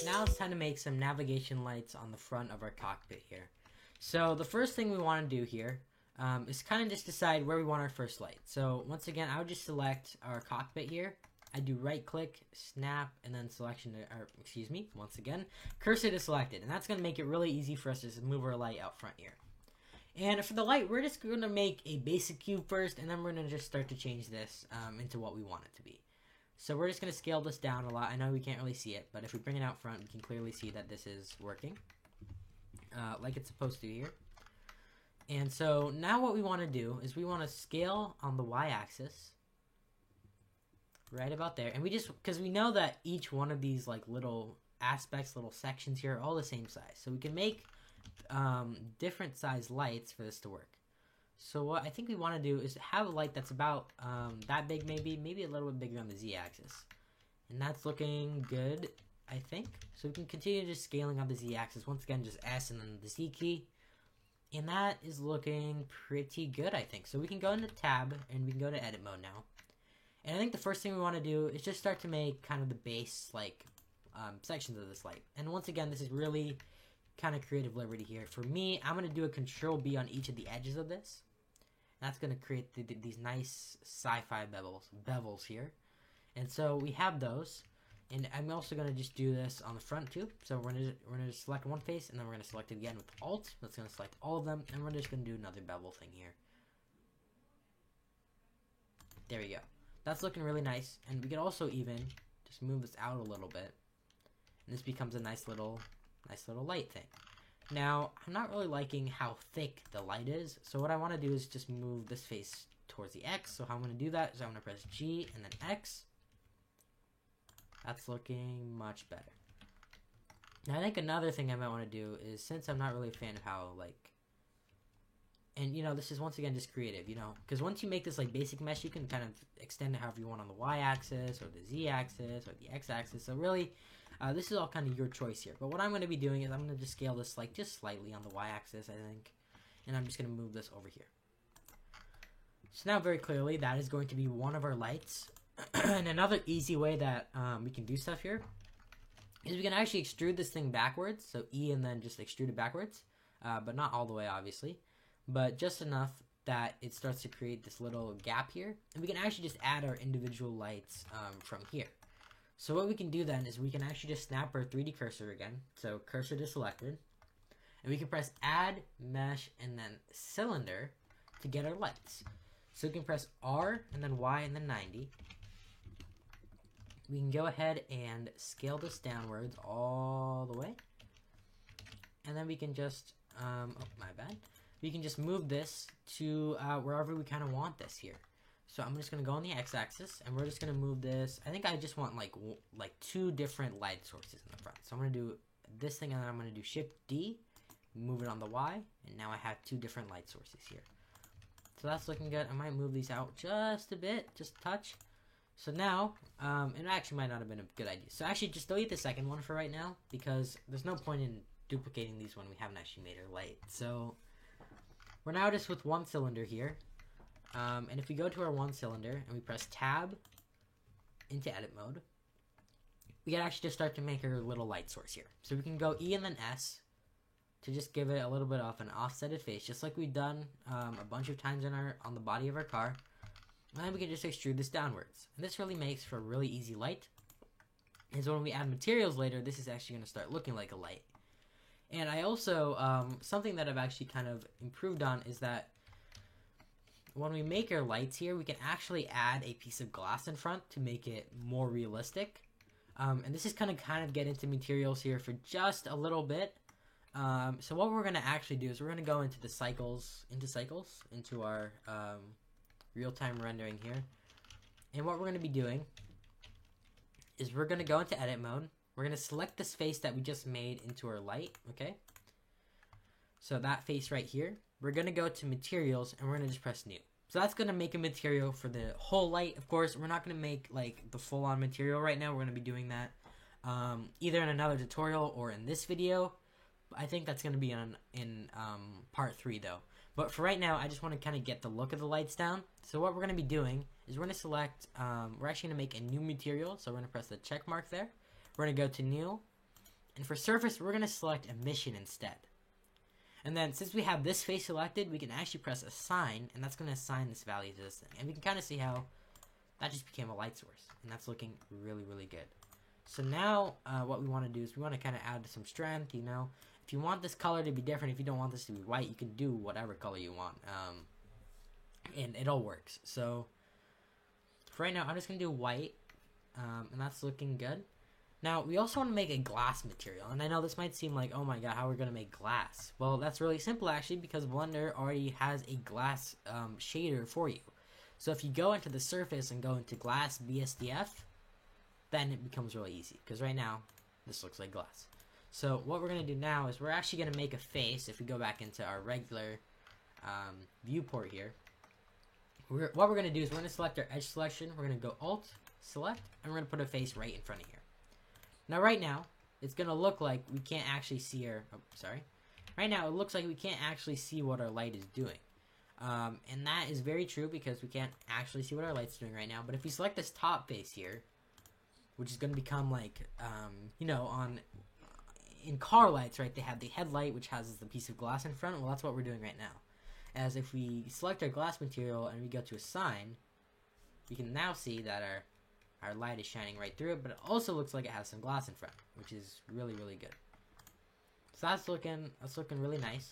now it's time to make some navigation lights on the front of our cockpit here. So the first thing we want to do here is kind of just decide where we want our first light. So once again, I would just select our cockpit here. I do right click, snap, and then selection, or excuse me, once again, cursor to selected. And that's going to make it really easy for us to move our light out front here. And for the light, we're just going to make a basic cube first, and then we're going to just start to change this into what we want it to be. So we're just going to scale this down a lot. I know we can't really see it, but if we bring it out front, we can clearly see that this is working like it's supposed to here. And so now what we want to do is we want to scale on the y-axis right about there. And we just, because we know that each one of these like little aspects, little sections here are all the same size. So we can make different size lights for this to work. So what I think we want to do is have a light that's about that big, maybe a little bit bigger on the z-axis. And that's looking good, I think. So we can continue just scaling on the z-axis. Once again, just S and then the Z key. And that is looking pretty good, I think. So we can go into tab and we can go to edit mode now. And I think the first thing we want to do is just start to make kind of the base like sections of this light. And once again, this is really kind of creative liberty here. For me, I'm going to do a Control B on each of the edges of this. That's going to create these nice sci-fi bevels here. And so we have those. And I'm also going to just do this on the front too. So we're going to select one face, and then we're going to select it again with Alt. That's going to select all of them. And we're just going to do another bevel thing here. There we go. That's looking really nice. And we could also even just move this out a little bit. And this becomes a nice little light thing. Now, I'm not really liking how thick the light is, so what I want to do is just move this face towards the X. So how I'm going to do that is I'm going to press G and then X. That's looking much better. Now, I think another thing I might want to do is, since I'm not really a fan of how, like, and, you know, this is once again just creative, you know, because once you make this, like, basic mesh, you can kind of extend it however you want on the Y-axis or the Z-axis or the X-axis. So really, this is all kind of your choice here. But what I'm going to be doing is I'm going to just scale this like just slightly on the y-axis, I think. And I'm just going to move this over here. So now very clearly that is going to be one of our lights. And another easy way that we can do stuff here is we can actually extrude this thing backwards. So E and then just extrude it backwards. But not all the way obviously. But just enough that it starts to create this little gap here. And we can actually just add our individual lights from here. So what we can do then is we can actually just snap our 3D cursor again. So cursor to selected. And we can press add, mesh, and then cylinder to get our lights. So we can press R and then Y and then 90. We can go ahead and scale this downwards all the way. And then we can just, oh my bad. We can just move this to wherever we kind of want this here. So I'm just going to go on the x-axis, and we're just going to move this. I think I just want like two different light sources in the front. So I'm going to do this thing, and then I'm going to do Shift-D, move it on the Y, and now I have two different light sources here. So that's looking good. I might move these out just a bit, just a touch. So now, it actually might not have been a good idea. So actually, just delete the second one for right now, because there's no point in duplicating these when we haven't actually made our light. So we're now just with one cylinder here. And if we go to our one cylinder and we press tab into edit mode, we can actually just start to make our little light source here. So we can go E and then S to just give it a little bit of an offsetted face, just like we've done a bunch of times on the body of our car. And then we can just extrude this downwards. And this really makes for a really easy light. And so when we add materials later, this is actually going to start looking like a light. And I also, something that I've actually kind of improved on is that when we make our lights here, we can actually add a piece of glass in front to make it more realistic. And this is kind of get into materials here for just a little bit. So what we're going to actually do is we're going to go into the cycles, into our real-time rendering here. And what we're going to be doing is we're going to go into edit mode. We're going to select this face that we just made into our light, okay? So that face right here. We're going to go to materials and we're going to just press new. So that's going to make a material for the whole light. Of course, we're not going to make like the full-on material right now. We're going to be doing that either in another tutorial or in this video. I think that's going to be in part 3 though. But for right now, I just want to kind of get the look of the lights down. So what we're going to be doing is we're going to select, we're actually going to make a new material. So we're going to press the check mark there. We're going to go to new. And for surface, we're going to select emission instead. And then since we have this face selected, we can actually press assign, and that's going to assign this value to this thing. And we can kind of see how that just became a light source, and that's looking really, really good. So now what we want to do is we want to kind of add some strength, you know. If you want this color to be different, if you don't want this to be white, you can do whatever color you want. And it all works. So for right now, I'm just going to do white, and that's looking good. Now, we also want to make a glass material, and I know this might seem like, oh my god, how are we going to make glass? Well, that's really simple, actually, because Blender already has a glass shader for you. So if you go into the surface and go into glass BSDF, then it becomes really easy, because right now, this looks like glass. So what we're going to do now is we're actually going to make a face. If we go back into our regular viewport here, what we're going to do is we're going to select our edge selection, we're going to go Alt, Select, and we're going to put a face right in front of here. Now, right now, it's going to look like we can't actually see our... Oh, sorry. Right now, it looks like we can't actually see what our light is doing. And that is very true because we can't actually see what our light's doing right now. But if we select this top face here, which is going to become like, you know, in car lights, right, they have the headlight, which has the piece of glass in front. Well, that's what we're doing right now. As if we select our glass material and we go to assign, we can now see that our light is shining right through it, but it also looks like it has some glass in front, which is really, really good. So that's looking really nice.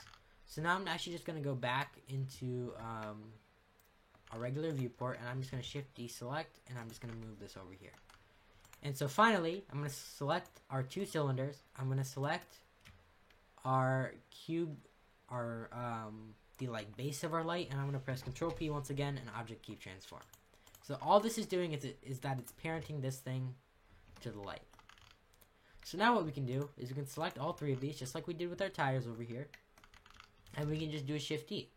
So now I'm actually just going to go back into our regular viewport, and I'm just going to Shift deselect, and I'm just going to move this over here. And so finally, I'm going to select our 2 cylinders. I'm going to select our cube, the like base of our light, and I'm going to press Control P once again, and Object Key Transform. So all this is doing is that it's parenting this thing to the light. So now what we can do is we can select all 3 of these, just like we did with our tires over here. And we can just do a Shift D.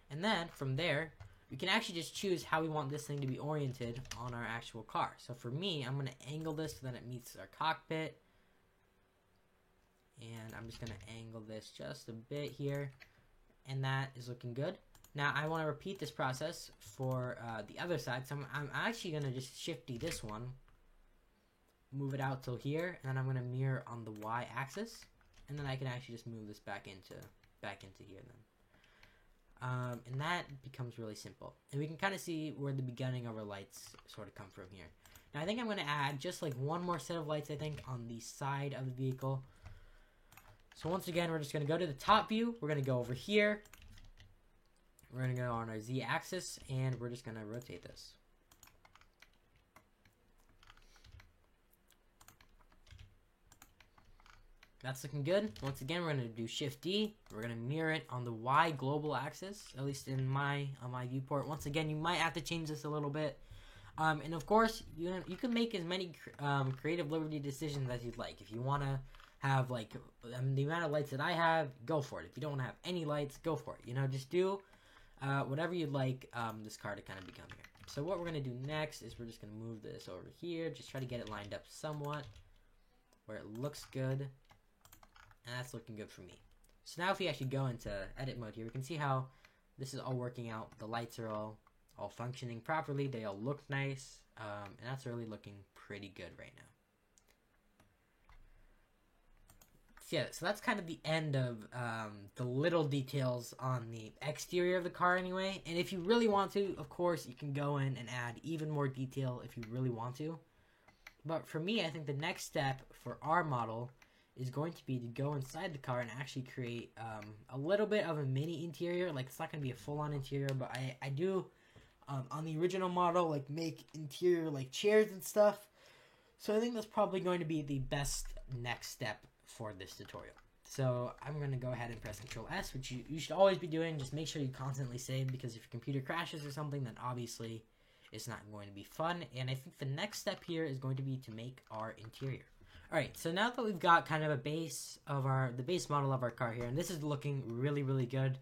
And then, from there, we can actually just choose how we want this thing to be oriented on our actual car. So for me, I'm going to angle this so that it meets our cockpit. And I'm just going to angle this just a bit here. And that is looking good. Now, I want to repeat this process for the other side. So I'm actually going to just Shift D this one. Move it out till here. And then I'm going to mirror on the Y axis. And then I can actually just move this back into here then. And that becomes really simple. And we can kind of see where the beginning of our lights sort of come from here. Now, I think I'm going to add just like one more set of lights, I think, on the side of the vehicle. So once again, we're just going to go to the top view. We're going to go over here. We're going to go on our Z axis, and we're just going to rotate this. That's looking good. Once again, we're going to do Shift D. We're going to mirror it on the Y global axis, at least on my viewport. Once again, you might have to change this a little bit. And of course, you can make as many creative liberty decisions as you'd like. If you want to have like the amount of lights that I have, go for it. If you don't want to have any lights, go for it. You know, just do whatever you'd like this car to kind of become here. So what we're going to do next is we're just going to move this over here. Just try to get it lined up somewhat where it looks good. And that's looking good for me. So now if we actually go into edit mode here, we can see how this is all working out. The lights are all functioning properly. They all look nice. And that's really looking pretty good right now. So yeah, so that's kind of the end of the little details on the exterior of the car anyway. And if you really want to, of course, you can go in and add even more detail if you really want to. But for me, I think the next step for our model is going to be to go inside the car and actually create a little bit of a mini interior. Like, it's not going to be a full-on interior, but I do, on the original model, like, make interior, like, chairs and stuff. So I think that's probably going to be the best next step for this tutorial. So I'm going to go ahead and press Control S, which you should always be doing. Just make sure you constantly save, because if your computer crashes or something, then obviously it's not going to be fun. And I think the next step here is going to be to make our interior. Alright, so now that we've got kind of a base of the base model of our car here, and this is looking really, really good,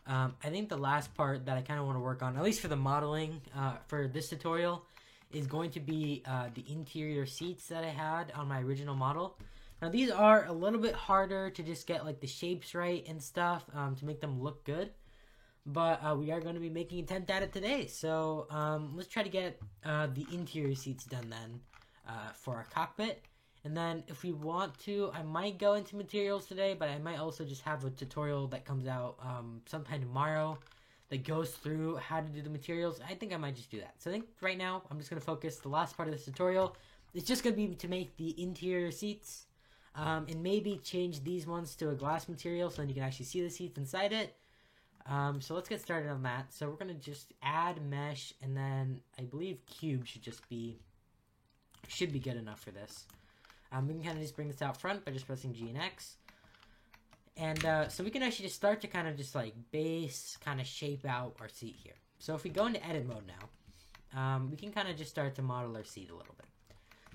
I think the last part that I kind of want to work on, at least for the modeling for this tutorial, is going to be the interior seats that I had on my original model. Now, these are a little bit harder to just get like the shapes right and stuff to make them look good, but we are going to be making an attempt at it today. So let's try to get the interior seats done then for our cockpit. And then if we want to, I might go into materials today, but I might also just have a tutorial that comes out sometime tomorrow that goes through how to do the materials. I think I might just do that. So I think right now I'm just going to focus the last part of this tutorial. It's just going to be to make the interior seats and maybe change these ones to a glass material so then you can actually see the seats inside it. So let's get started on that. So we're going to just add mesh, and then I believe cube should be good enough for this. We can kind of just bring this out front by just pressing G and X. And so we can actually just start to kind of just like base kind of shape out our seat here. So if we go into edit mode now, we can kind of just start to model our seat a little bit.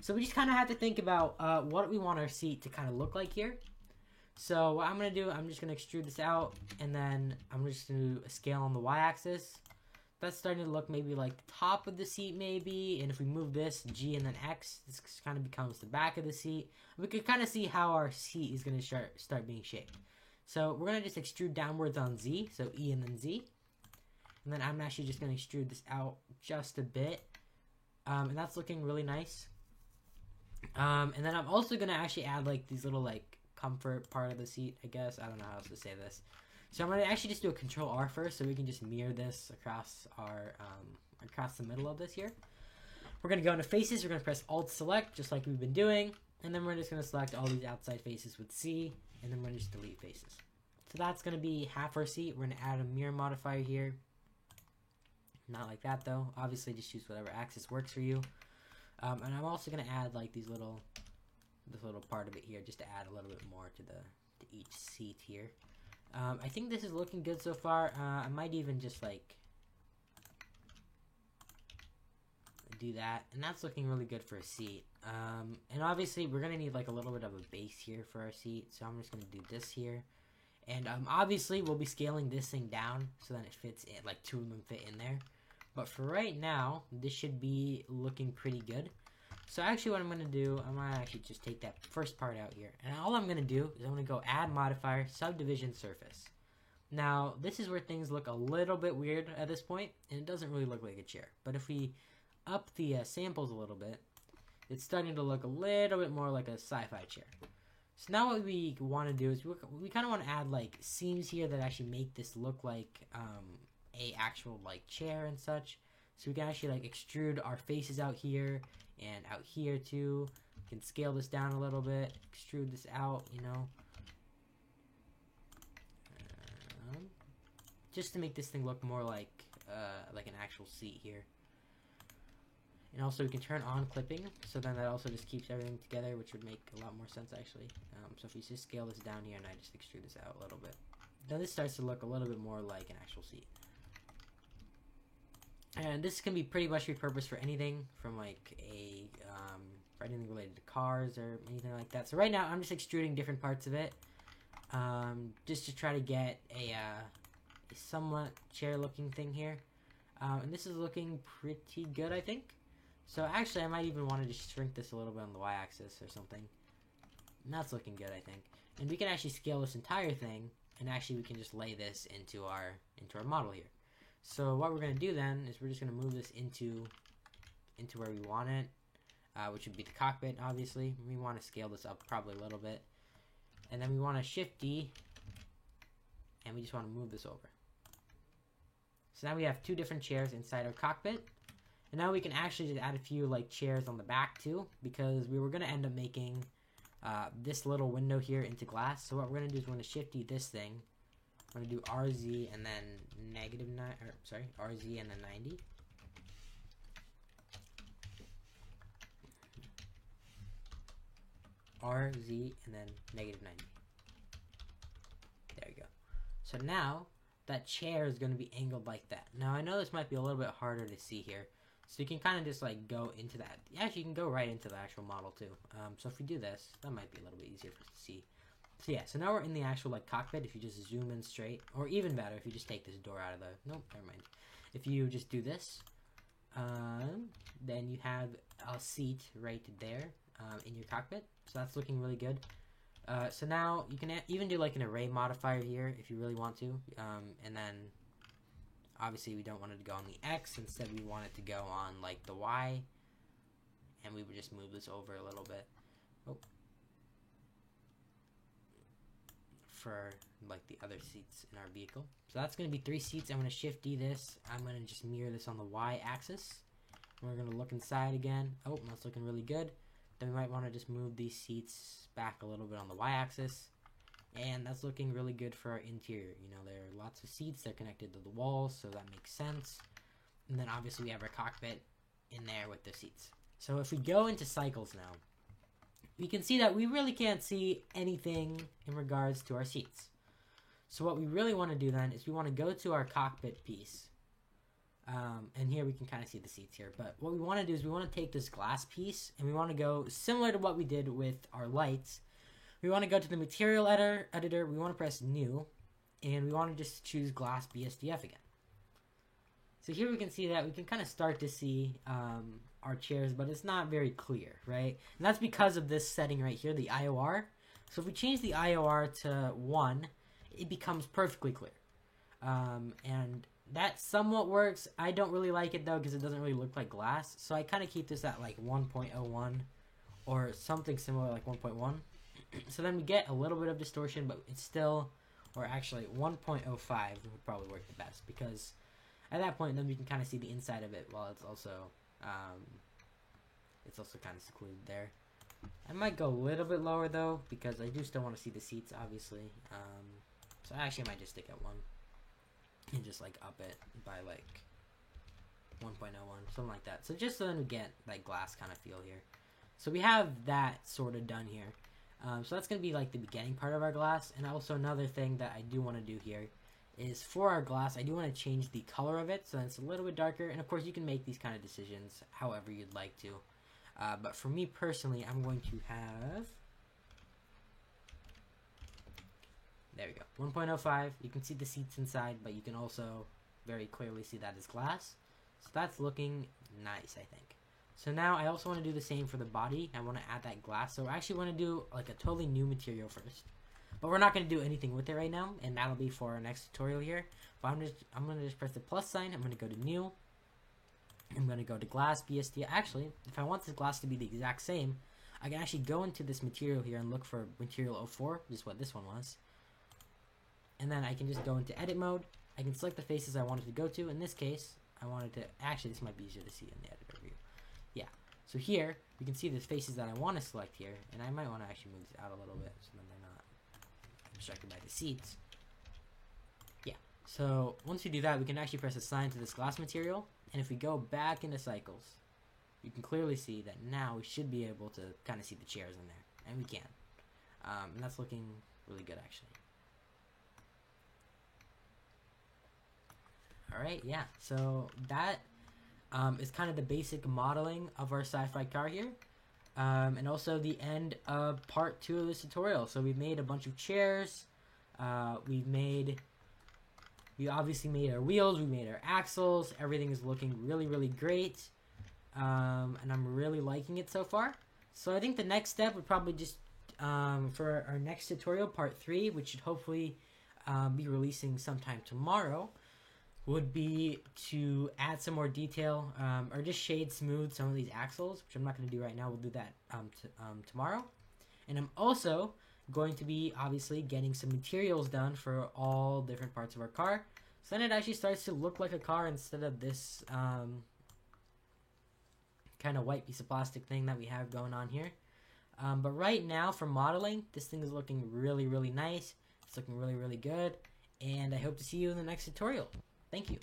So we just kind of have to think about what we want our seat to kind of look like here. So what I'm going to do, I'm just going to extrude this out, and then I'm just going to do a scale on the y-axis. That's starting to look maybe like the top of the seat maybe, and if we move this, G and then X, this kind of becomes the back of the seat. We can kind of see how our seat is going to start being shaped. So we're going to just extrude downwards on Z, so E and then Z. And then I'm actually just going to extrude this out just a bit, and that's looking really nice. And then I'm also going to actually add like these little like comfort part of the seat, I guess. I don't know how else to say this. So I'm going to actually just do a Control R first, so we can just mirror this across our across the middle of this here. We're going to go into faces. We're going to press Alt Select, just like we've been doing, and then we're just going to select all these outside faces with C, and then we're going to just delete faces. So that's going to be half our seat. We're going to add a mirror modifier here. Not like that though. Obviously, just choose whatever axis works for you. And I'm also going to add like this little part of it here, just to add a little bit more to each seat here. I think this is looking good so far. I might even just like do that, and that's looking really good for a seat. And obviously we're gonna need like a little bit of a base here for our seat, so I'm just gonna do this here. And obviously we'll be scaling this thing down so that it fits in, like two of them fit in there. But for right now, this should be looking pretty good. So actually what I'm going to do, I'm going to actually just take that first part out here. And all I'm going to do is I'm going to go add modifier, subdivision surface. Now, this is where things look a little bit weird at this point, and it doesn't really look like a chair. But if we up the samples a little bit, it's starting to look a little bit more like a sci-fi chair. So now what we want to do is we kind of want to add like seams here that actually make this look like a actual like chair and such. So we can actually like extrude our faces out here and out here too. We can scale this down a little bit, extrude this out, you know, just to make this thing look more like an actual seat here. And also we can turn on clipping, so then that also just keeps everything together, which would make a lot more sense actually. So if we just scale this down here and I just extrude this out a little bit, then this starts to look a little bit more like an actual seat. And this can be pretty much repurposed for anything from like for anything related to cars or anything like that. So right now I'm just extruding different parts of it, just to try to get a somewhat chair looking thing here. And this is looking pretty good, I think. So actually I might even want to just shrink this a little bit on the y-axis or something. And that's looking good, I think. And we can actually scale this entire thing, and actually we can just lay this into our model here. So what we're going to do then is we're just going to move this into where we want it, which would be the cockpit, obviously. We want to scale this up probably a little bit. And then we want to Shift D, and we just want to move this over. So now we have two different chairs inside our cockpit. And now we can actually just add a few like chairs on the back too, because we were going to end up making this little window here into glass. So what we're going to do is we're going to Shift D this thing. We're going to do RZ and then RZ and then 90. RZ and then -90. There we go. So now that chair is going to be angled like that. Now I know this might be a little bit harder to see here. So you can kind of just like go into that. Actually, you can go right into the actual model too. So if we do this, that might be a little bit easier for us to see. So yeah, so now we're in the actual like cockpit. If you just zoom in straight, or even better, if you just take this door out of the, nope, never mind. If you just do this, then you have a seat right there in your cockpit. So that's looking really good. So now you can even do like an array modifier here if you really want to, and then obviously we don't want it to go on the X. Instead, we want it to go on like the Y, and we would just move this over a little bit. for like the other seats in our vehicle. So that's going to be 3 seats. I'm going to Shift D this. I'm going to just mirror this on the Y axis. We're going to look inside again. Oh, that's looking really good. Then we might want to just move these seats back a little bit on the Y axis. And that's looking really good for our interior. You know, there are lots of seats. They're connected to the walls, so that makes sense. And then obviously we have our cockpit in there with the seats. So if we go into cycles now, we can see that we really can't see anything in regards to our seats. So what we really want to do then is we want to go to our cockpit piece. And here we can kind of see the seats here. But what we want to do is we want to take this glass piece and we want to go similar to what we did with our lights. We want to go to the material editor. We want to press new. And we want to just choose glass BSDF again. So here we can see that we can kind of start to see our chairs, but it's not very clear, right? And that's because of this setting right here, the IOR. So if we change the IOR to 1, it becomes perfectly clear. And that somewhat works. I don't really like it though because it doesn't really look like glass. So I kind of keep this at like 1.01 or something similar like 1.1. So then we get a little bit of distortion, but it's still, or actually 1.05 would probably work the best because at that point then we can kind of see the inside of it while it's also kind of secluded there. I might go a little bit lower though because I do still want to see the seats obviously. So I actually might just stick at 1 and just like up it by like 1.01, something like that. So just so then we get that glass kind of feel here. So we have that sort of done here. So that's going to be like the beginning part of our glass. And also another thing that I do want to do here is for our glass, I do want to change the color of it so it's a little bit darker. And of course you can make these kind of decisions however you'd like to. But for me personally, I'm going to have, there we go, 1.05. You can see the seats inside, but you can also very clearly see that is glass. So that's looking nice, I think. So now I also want to do the same for the body. I want to add that glass. So I actually want to do like a totally new material first. But we're not going to do anything with it right now, and that'll be for our next tutorial here. But I'm going to just press the plus sign. I'm going to go to new. I'm going to go to glass BSD. Actually, if I want this glass to be the exact same, I can actually go into this material here and look for material 04, which is what this one was. And then I can just go into edit mode. I can select the faces I wanted to go to. In this case, I wanted to, actually this might be easier to see in the editor view. Yeah, so here we can see the faces that I want to select here, and I might want to actually move these out a little bit so then they're not obstructed by the seats. Yeah, so once we do that, we can actually press assign to this glass material, and if we go back into cycles, you can clearly see that now we should be able to kind of see the chairs in there, and we can. And that's looking really good actually. Alright, yeah, so that is kind of the basic modeling of our sci-fi car here. And also the end of part 2 of this tutorial. So we've made a bunch of chairs. We obviously made our wheels. We made our axles. Everything is looking really, really great. And I'm really liking it so far. So I think the next step would probably just, for our next tutorial, part 3, which should hopefully be releasing sometime tomorrow, would be to add some more detail or just shade smooth some of these axles, which I'm not going to do right now. We'll do that tomorrow. And I'm also going to be obviously getting some materials done for all different parts of our car. So then it actually starts to look like a car instead of this kind of white piece of plastic thing that we have going on here. But right now for modeling, this thing is looking really, really nice. It's looking really, really good. And I hope to see you in the next tutorial. Thank you.